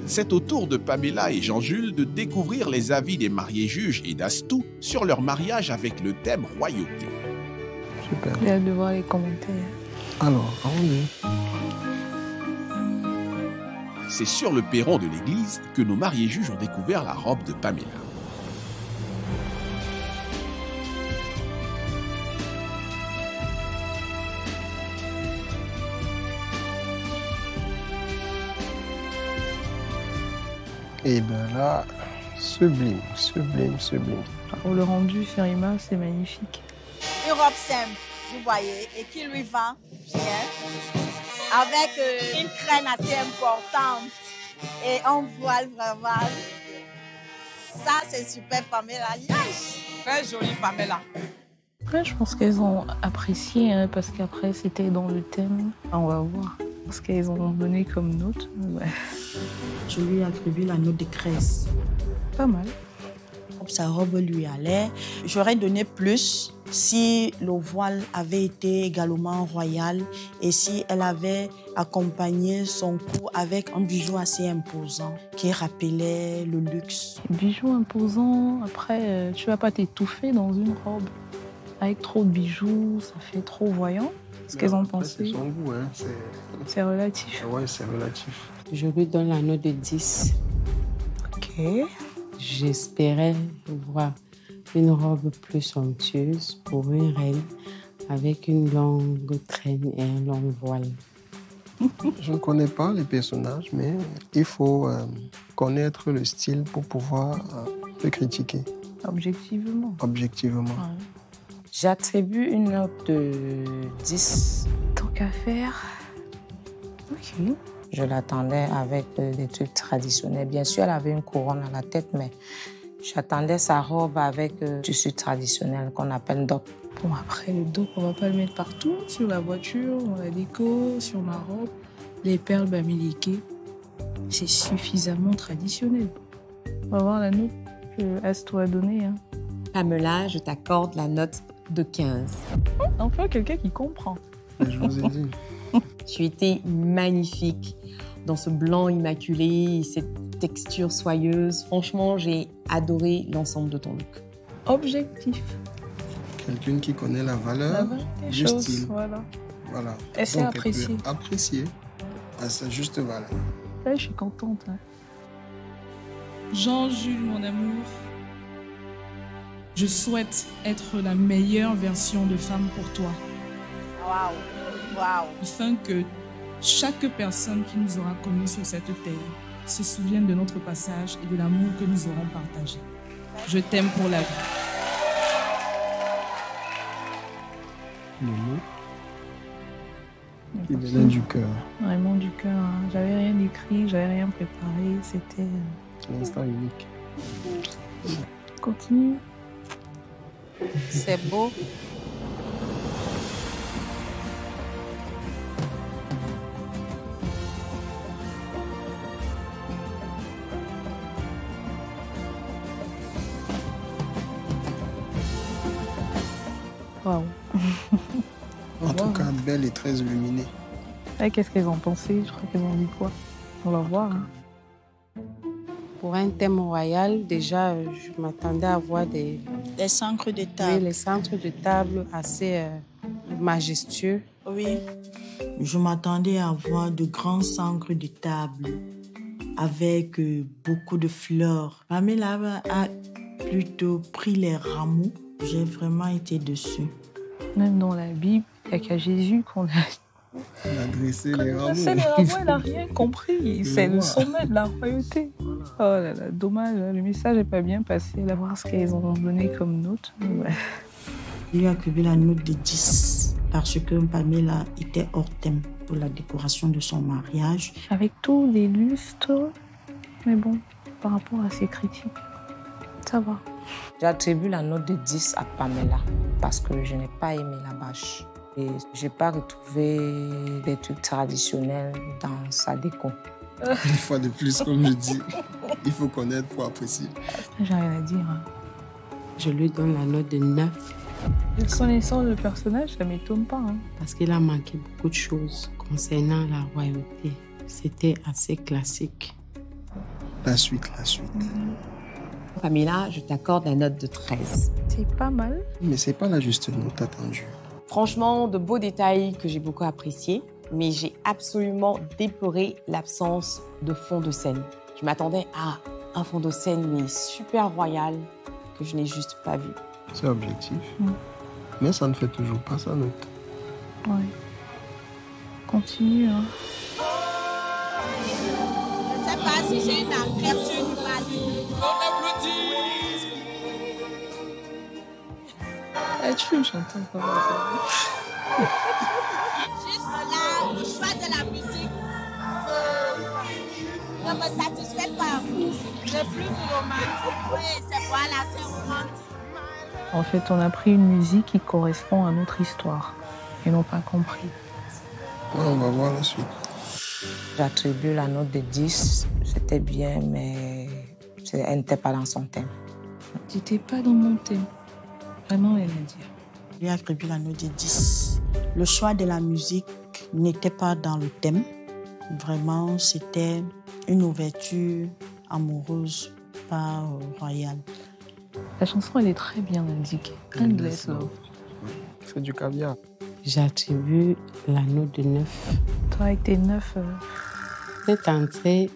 C'est au tour de Pamela et Jean-Jules de découvrir les avis des mariés juges et d'Astou sur leur mariage avec le thème royauté. Super. J'ai hâte de voir les commentaires. Alors, allons-y. C'est sur le perron de l'église que nos mariés juges ont découvert la robe de Pamela. Et bien là, sublime, sublime, sublime. Alors, le rendu sur Ima, c'est magnifique. Une robe simple, vous voyez, et qui lui va bien, avec une crème assez importante et un voile vraiment. Ça, c'est super Pamela. Très jolie Pamela. Après, je pense qu'elles ont apprécié, hein, parce qu'après, c'était dans le thème. On va voir. Parce qu'elles ont donné comme note. Ouais. Je lui ai attribué la note de 13. Pas mal. Sa robe lui allait. J'aurais donné plus si le voile avait été également royal et si elle avait accompagné son cou avec un bijou assez imposant qui rappelait le luxe. Bijoux imposants, après, tu vas pas t'étouffer dans une robe. Avec trop de bijoux, ça fait trop voyant. Ce qu'elles ont pensé. C'est son goût, hein. C'est relatif. Ouais, c'est relatif. Je lui donne la note de 10. Ok. J'espérais voir une robe plus somptueuse pour une reine avec une longue traîne et un long voile. Je ne connais pas les personnages, mais il faut connaître le style pour pouvoir le critiquer. Objectivement. Objectivement. Ouais. J'attribue une note de 10. Tant qu'à faire. Ok. Je l'attendais avec des trucs traditionnels. Bien sûr, elle avait une couronne à la tête, mais j'attendais sa robe avec tissu traditionnel qu'on appelle doc. Bon, après, le doc, on va pas le mettre partout. Sur la voiture, dans la déco, sur ma robe. Les perles bamiliquées. C'est suffisamment traditionnel. On va voir la note que Astou a donnée. Hein. Pamela, je t'accorde la note de 15. Enfin, quelqu'un qui comprend. Je vous ai dit. Tu étais magnifique dans ce blanc immaculé, cette texture soyeuse. Franchement, j'ai adoré l'ensemble de ton look. Objectif. Quelqu'un qui connaît la valeur des du choses, style. Voilà. Voilà. Et c'est apprécié. Apprécier à sa juste valeur. Ouais, je suis contente. Hein. Jean-Jules, mon amour, je souhaite être la meilleure version de femme pour toi. Waouh, waouh. Afin que chaque personne qui nous aura connus sur cette terre se souvienne de notre passage et de l'amour que nous aurons partagé. Je t'aime pour la vie. Le mot qui venait du cœur. Vraiment du cœur. Hein. J'avais rien écrit, j'avais rien préparé. C'était... Un instant unique. Continue. C'est beau. Waouh. En tout cas, belle et très illuminée. Et qu'est-ce qu'elles ont pensé? Je crois qu'elles ont dit quoi? On va voir. Hein. Pour un thème royal, déjà, je m'attendais à voir des centres de table. Oui, les centres de table assez majestueux. Oui. Je m'attendais à voir de grands centres de table avec beaucoup de fleurs. Pamela a plutôt pris les rameaux. J'ai vraiment été dessus. Même dans la Bible, il n'y a qu'à Jésus qu'on a... On a dressé les rameaux. C'est les rameaux, elle n'a rien compris. C'est le sommet de la royauté. Oh là là, dommage, le message n'est pas bien passé. Là, voir ce qu'elles ont donné comme note. Ouais. Je lui ai attribué la note de 10 parce que Pamela était hors thème pour la décoration de son mariage. Avec tous les lustres, mais bon, par rapport à ses critiques, ça va. J'attribue la note de 10 à Pamela parce que je n'ai pas aimé la bâche. Et je n'ai pas retrouvé des trucs traditionnels dans sa déco. Une fois de plus, comme je dis, il faut connaître pour apprécier. J'ai rien à dire. Hein. Je lui donne la note de 9. Connaissant le personnage, ça ne m'étonne pas. Hein. Parce qu'il a manqué beaucoup de choses concernant la royauté. C'était assez classique. La suite. Pamela, je t'accorde la note de 13. C'est pas mal. Mais c'est pas la juste note attendue. Franchement, de beaux détails que j'ai beaucoup appréciés, mais j'ai absolument déploré l'absence de fond de scène. Je m'attendais à un fond de scène mais super royal que je n'ai juste pas vu. C'est objectif. Mais ça ne fait toujours pas sa note. Ouais. Continue, hein. Je ne sais pas si j'ai une ouverture du Mali. Tu me chantes encore. Juste là, le choix de la musique ne me satisfait pas. Le plus romantique, oui, c'est voilà, c'est romantique. En fait, on a pris une musique qui correspond à notre histoire. Ils n'ont pas compris. Ouais, on va voir la suite. J'attribue la note de 10. C'était bien, mais elle n'était pas dans son thème. Tu n'étais pas dans mon thème. Vraiment, elle a dit. Je lui attribue la note de 10. Le choix de la musique n'était pas dans le thème. Vraiment, c'était une ouverture amoureuse, pas royale. La chanson, elle est très bien indiquée. Endless Love. C'est du caviar. J'attribue la note de 9. Toi, avec tes 9... Cette entrée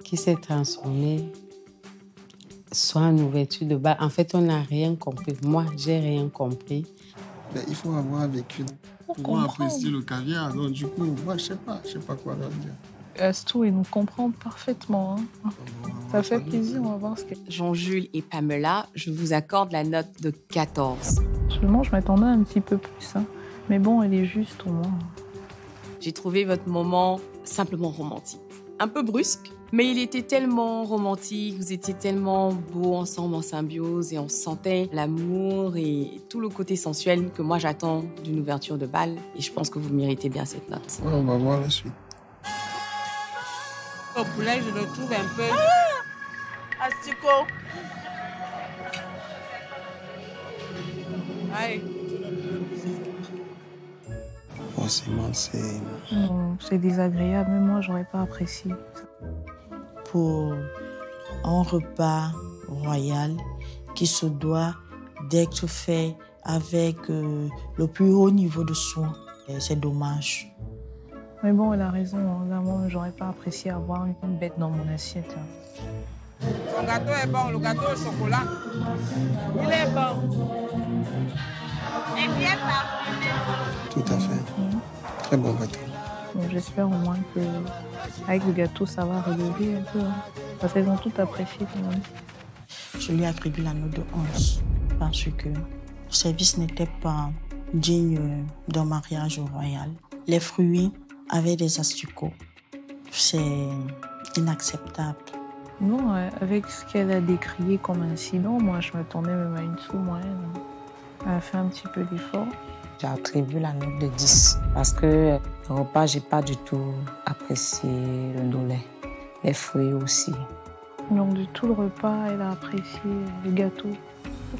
qui s'est transformée soit une ouverture de bal. En fait, on n'a rien compris. Moi, j'ai rien compris. Mais il faut avoir vécu pour apprécier le caviar. Donc, du coup, moi, je sais pas quoi leur dire. Astou, il nous comprend parfaitement. Hein. Ça fait plaisir, on va voir ce que... Jean-Jules et Pamela, je vous accorde la note de 14. Seulement, je m'attendais un petit peu plus. Hein. Mais bon, elle est juste au moins. J'ai trouvé votre moment simplement romantique. Un peu brusque, mais il était tellement romantique, vous étiez tellement beaux ensemble en symbiose et on sentait l'amour et tout le côté sensuel que moi j'attends d'une ouverture de bal et je pense que vous méritez bien cette note. Ouais, on va voir la suite. Au poulet, je le trouve un peu... Asticot. Aïe. Forcément, c'est... Non, c'est désagréable, mais moi, j'aurais pas apprécié. Pour un repas royal qui se doit d'être fait avec le plus haut niveau de soin, c'est dommage. Mais bon, elle a raison. Hein. Là, moi, j'aurais pas apprécié avoir une bête dans mon assiette. Hein. Son gâteau est bon, le gâteau au chocolat. Il est bon. Et bien parfumé. Tout à fait. Très bon gâteau. Donc, j'espère au moins que avec le gâteau, ça va relever un peu. Hein. Parce qu'elles ont tout apprécié quand même. Je lui attribue la note de 11 parce que le service n'était pas digne d'un mariage royal. Les fruits avaient des asticots. C'est inacceptable. Non, avec ce qu'elle a décrié comme incident, moi, je m'attendais même à une sous-moyenne. Elle a fait un petit peu d'effort. J'attribue la note de 10 parce que le repas, j'ai pas du tout apprécié le lait. Les fruits aussi. Donc, de tout le repas, elle a apprécié le gâteau.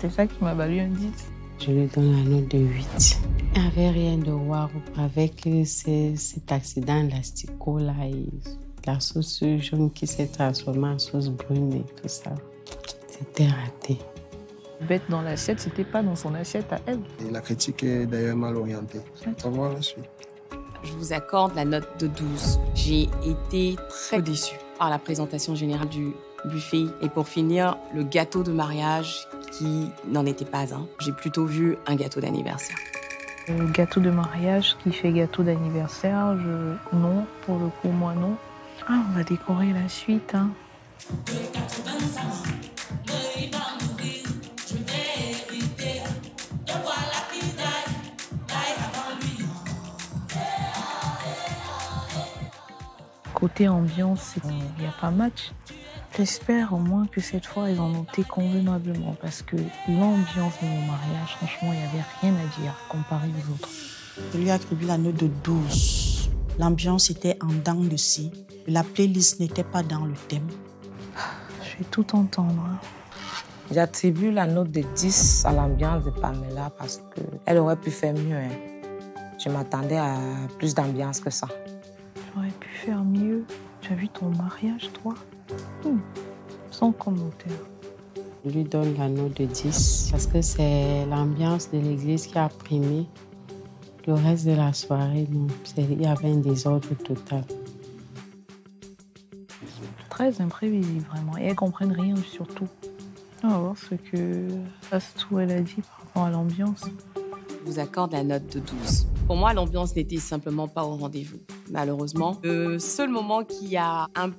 C'est ça qui m'a valu un 10. Je lui donne la note de 8. Il n'y avait rien de waouh avec cet accident l'asticot là et la sauce jaune qui s'est transformée en sauce brune et tout ça. C'était raté. Bête dans l'assiette, c'était pas dans son assiette à elle. Et la critique est d'ailleurs mal orientée. On va voir la suite. Je vous accorde la note de 12. J'ai été très déçue par la présentation générale du buffet. Et pour finir, le gâteau de mariage qui n'en était pas un. J'ai plutôt vu un gâteau d'anniversaire. Le gâteau de mariage qui fait gâteau d'anniversaire, non, pour le coup, moi non. Ah, on va décorer la suite, hein. Côté ambiance, il n'y a pas match. J'espère au moins que cette fois, ils en ont été convenablement parce que l'ambiance de mon mariage, franchement, il n'y avait rien à dire comparé aux autres. Je lui attribue la note de 12. L'ambiance était en dents de scie. La playlist n'était pas dans le thème. Je vais tout entendre. Hein. J'attribue la note de 10 à l'ambiance de Pamela parce qu'elle aurait pu faire mieux. Hein. Je m'attendais à plus d'ambiance que ça. J'aurais pu faire mieux. Tu as vu ton mariage, toi? Sans commentaire. Je lui donne la note de 10 parce que c'est l'ambiance de l'église qui a primé. Le reste de la soirée, non, il y avait un désordre total. Très imprévisible, vraiment. Et elles ne comprennent rien, surtout. On va voir ce que Astou, elle a dit par rapport à l'ambiance. Je vous accorde la note de 12. Pour moi, l'ambiance n'était simplement pas au rendez-vous. Malheureusement, le seul moment qui a un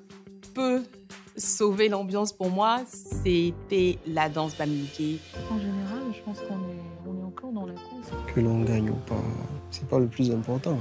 peu sauvé l'ambiance pour moi, c'était la danse bamileke. En général, je pense qu'on est encore dans la cause. Que l'on gagne ou pas, c'est pas le plus important.